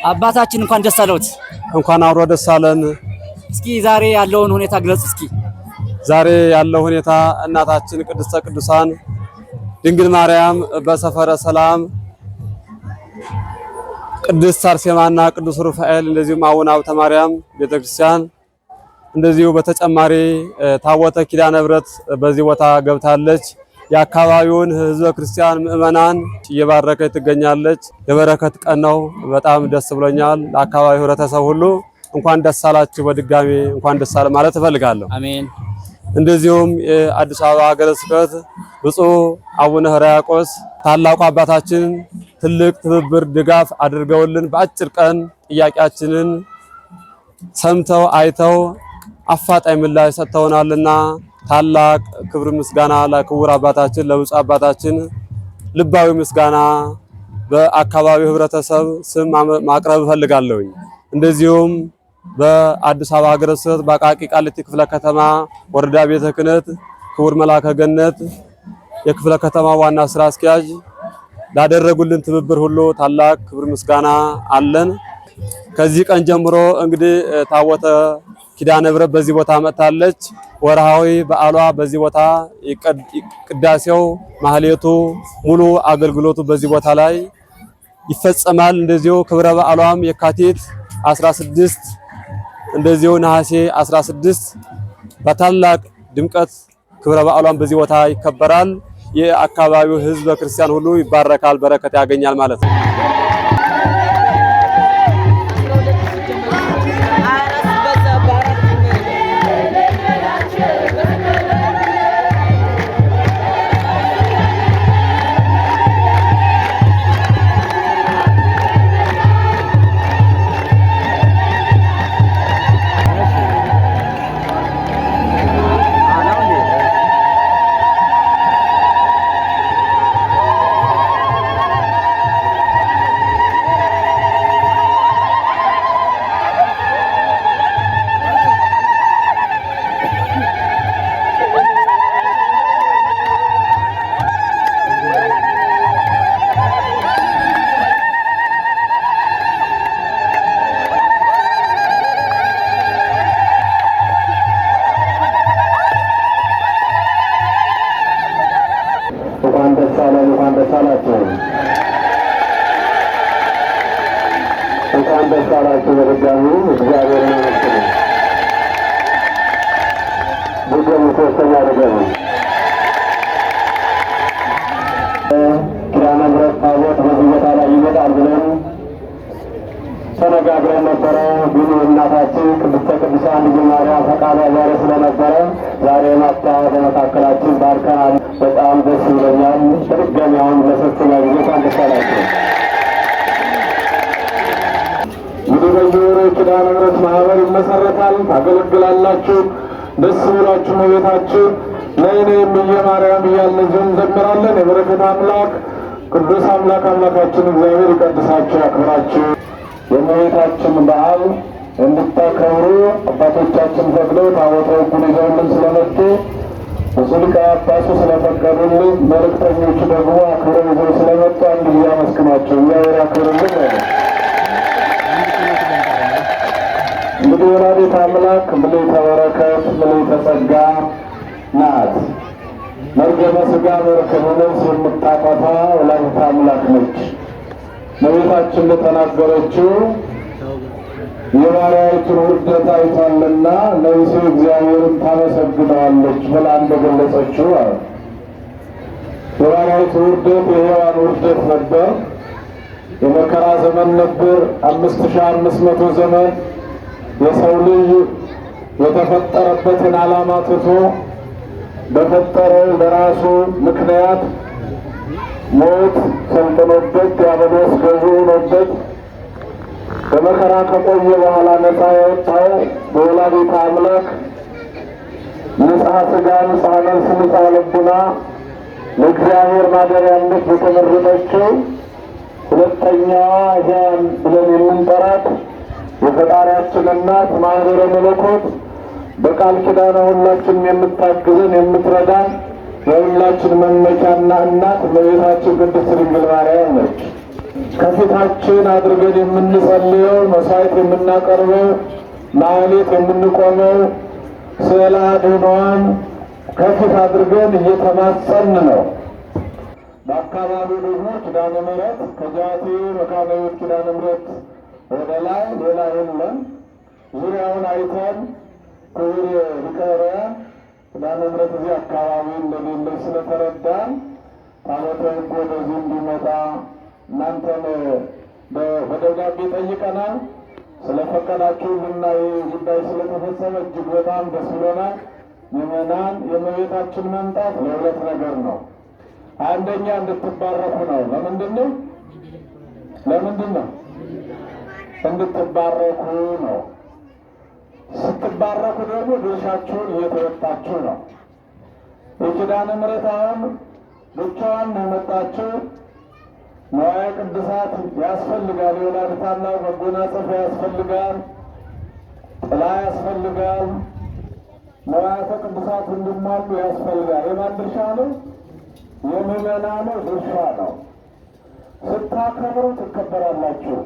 አባታችን እንኳን ደስ አለዎት። እንኳን አብሮ ደስ አለን። እስኪ ዛሬ ያለውን ሁኔታ ግለጹ እስኪ። ዛሬ ያለው ሁኔታ እናታችን ቅድስተ ቅዱሳን ድንግል ማርያም በሰፈረ ሰላም ቅድስት አርሴማና ቅዱስ ሩፋኤል እንደዚሁም አቡነ ሀብተ ማርያም ቤተክርስቲያን እንደዚሁ በተጨማሪ ታቦተ ኪዳነ ምሕረት በዚህ ቦታ ገብታለች። የአካባቢውን ህዝበ ክርስቲያን ምእመናን እየባረከች ትገኛለች። የበረከት ቀን ነው። በጣም ደስ ብሎኛል። ለአካባቢው ህብረተሰብ ሁሉ እንኳን ደስ አላችሁ። በድጋሚ እንኳን ደስ አለ ማለት እፈልጋለሁ። አሜን። እንደዚሁም የአዲስ አበባ ሀገረ ስብከት ብፁዕ አቡነ ሕርያቆስ ታላቁ አባታችን ትልቅ ትብብር ድጋፍ አድርገውልን በአጭር ቀን ጥያቄያችንን ሰምተው አይተው አፋጣኝ ምላሽ ሰጥተውናልና ታላቅ ክብር ምስጋና ለክቡር አባታችን ለብፁዕ አባታችን ልባዊ ምስጋና በአካባቢው ህብረተሰብ ስም ማቅረብ እፈልጋለሁ። እንደዚሁም በአዲስ አበባ ሀገረ ስብከት በአቃቂ ቃሊቲ ክፍለ ከተማ ወረዳ ቤተ ክህነት ክቡር መላከ ገነት የክፍለ ከተማ ዋና ስራ አስኪያጅ ላደረጉልን ትብብር ሁሉ ታላቅ ክብር ምስጋና አለን። ከዚህ ቀን ጀምሮ እንግዲህ ታቦተ ኪዳነ ምሕረት በዚህ ቦታ መጥታለች። ወርሃዊ በዓሏ በዚህ ቦታ ቅዳሴው፣ ማህሌቱ፣ ሙሉ አገልግሎቱ በዚህ ቦታ ላይ ይፈጸማል። እንደዚሁ ክብረ በዓሏም የካቲት 16 እንደዚሁ ነሐሴ 16 በታላቅ ድምቀት ክብረ በዓሏም በዚህ ቦታ ይከበራል። የአካባቢው ህዝበ ክርስቲያን ሁሉ ይባረካል፣ በረከት ያገኛል ማለት ነው። እንኳን ደስ አላችሁ። በድጋሚ እግዚአብሔርን አመስግኑ። ድገሙ፣ ሶስተኛ ድገሙ። ኪዳነ ምሕረት ታቦት በዚህ ቦታ ላይ ይመጣል ብለን ተነጋግረን ነበረ። ግን እናታችን ቅድስተ ቅዱሳን ድንግል ማርያም ፈቃዷ ዛሬ ስለነበረ ዛሬ ማታ በመካከላችን ባርከናል። በጣም ደስ ይለኛል። በድጋሚ አሁን ለሶስተኛ ጊዜ እንኳን ደስ አላችሁ። እንግዲህ በየወሩ ኪዳነ ምሕረት ማህበር ይመሰረታል። ታገለግላላችሁ። ደስ ብሏችሁ በቤታችሁ ነይ ነይ እምዬ ማርያም እያልን እንዘምራለን። የበረከት አምላክ ቅዱስ አምላክ አምላካችን እግዚአብሔር ይቀድሳችሁ ያክብራችሁ። የእመቤታችን በዓል እንድታከብሩ አባቶቻችን ፈቅደው ታቦተ ሕጉን ይዘውልን ስለመጡ ብፁዕ ሊቀ ጳጳሱ ስለፈቀዱልን መልእክተኞቹ ደግሞ አክብረው ይዘው ስለመጡ አንድ ጊዜ አመስግኗቸው። እግዚአብሔር ያክብርልን። እንግዲህ ወላዲተ አምላክ ምልዕተ በረከት ምልዕተ ጸጋ ናት። መርገመ ሥጋ መርገመ ነፍስ የምታጠፋ ወላዲተ አምላክ ነች። እመቤታችን እንደተናገረችው የባሪያይቱን ውርደት አይቷልና ነፍሴ እግዚአብሔርን ታመሰግነዋለች ብላ እንደገለጸችው የባሪያይቱ ውርደት የሔዋን ውርደት ነበር። የመከራ ዘመን ነበር። 5500 ዘመን የሰው ልጅ የተፈጠረበትን ዓላማ ትቶ በፈጠረው በራሱ ምክንያት ሞት ሰልጥኖበት ዲያብሎስ ገዢ ሆኖበት በመከራ ከቆየ በኋላ ነፃ የወጣው በወላዲተ አምላክ ንጽሐ ሥጋ ንጽሐ ነፍስ ንጽሐ ልቡና ለእግዚአብሔር ማደሪያነት የተመረጠችው ሁለተኛዋ ሔዋን ብለን የምንጠራት የፈጣሪያችን እናት ማኅደረ መለኮት በቃል ኪዳነ ሁላችንም የምታግዘን የምትረዳን የሁላችን መመኪያና እናት እመቤታችን ቅድስት ድንግል ማርያም ነች። ከፊታችን አድርገን የምንጸልየው መስዋዕት የምናቀርበው ማህሌት የምንቆመው ስዕለ አድኅኖዋን ከፊት አድርገን እየተማጸን ነው። በአካባቢው ደግሞ ኪዳነ ምሕረት ከጃቲ መካነ ሕይወት ኪዳነ ምሕረት ወደ ላይ ሌላ የለም። ዙሪያውን አይተን ክቡር ሊቀ ኅሩያን ኪዳነ ምሕረት እዚህ አካባቢ እንደሌለች ስለተረዳን ታቦተ ሕጉ ወደዚህ እንዲመጣ እናንተን በደብዳቤ ጠይቀናል። ስለፈቀዳችሁልና ይህ ጉዳይ ስለተፈጸመ እጅግ በጣም ደስ ብሎናል። ምዕመናን የእመቤታችን መምጣት ለሁለት ነገር ነው። አንደኛ እንድትባረኩ ነው። ለምንድን ነው? እንድትባረኩ ነው። ስትባረኩ ደግሞ ድርሻችሁን እየተወጣችሁ ነው። የኪዳነ ምሕረት አሁን ብቻዋን ነው የመጣችው። ንዋየ ቅድሳት ያስፈልጋል። የወላዲተ አምላክ መጎናጸፊያ ያስፈልጋል። ጥላ ያስፈልጋል። ንዋያተ ቅድሳት እንዲሟሉ ያስፈልጋል። የማን ድርሻ ነው? የምዕመናኑ ድርሻ ነው። ስታከብሩ ትከበራላችሁ።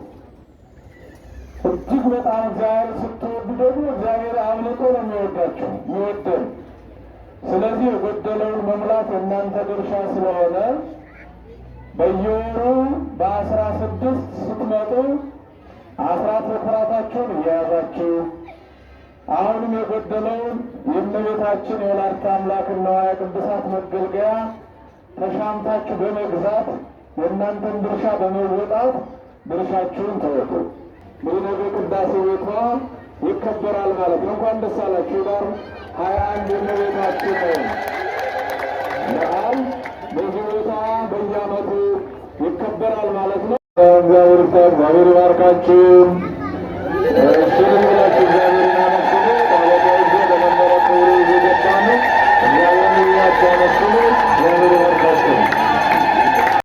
እጅግ በጣም እግዚአብሔር ስትወዱ ደግሞ እግዚአብሔር አብልጦ ነው የሚወደን። ስለዚህ የጎደለውን መሙላት የእናንተ ድርሻ ስለሆነ በየወሩ በ16 ስትመጡ አስራት በኩራታችሁን እየያዛችሁ አሁንም የጎደለውን የእመቤታችን የወላዲተ አምላክ ንዋየ ቅድሳት መገልገያ ተሻምታችሁ በመግዛት የእናንተን ድርሻ በመወጣት ድርሻችሁን ተወጡ። እንግዲህ ነገ ቅዳሴ ቤቷ ይከበራል ማለት ነው። እንኳን ደስ አላችሁ። ጋር 21 የእመቤታችን በዓል በዚህ ቦታ በየዓመቱ ይከበራል ማለት ነው። እግዚአብሔር ይባርካችሁ።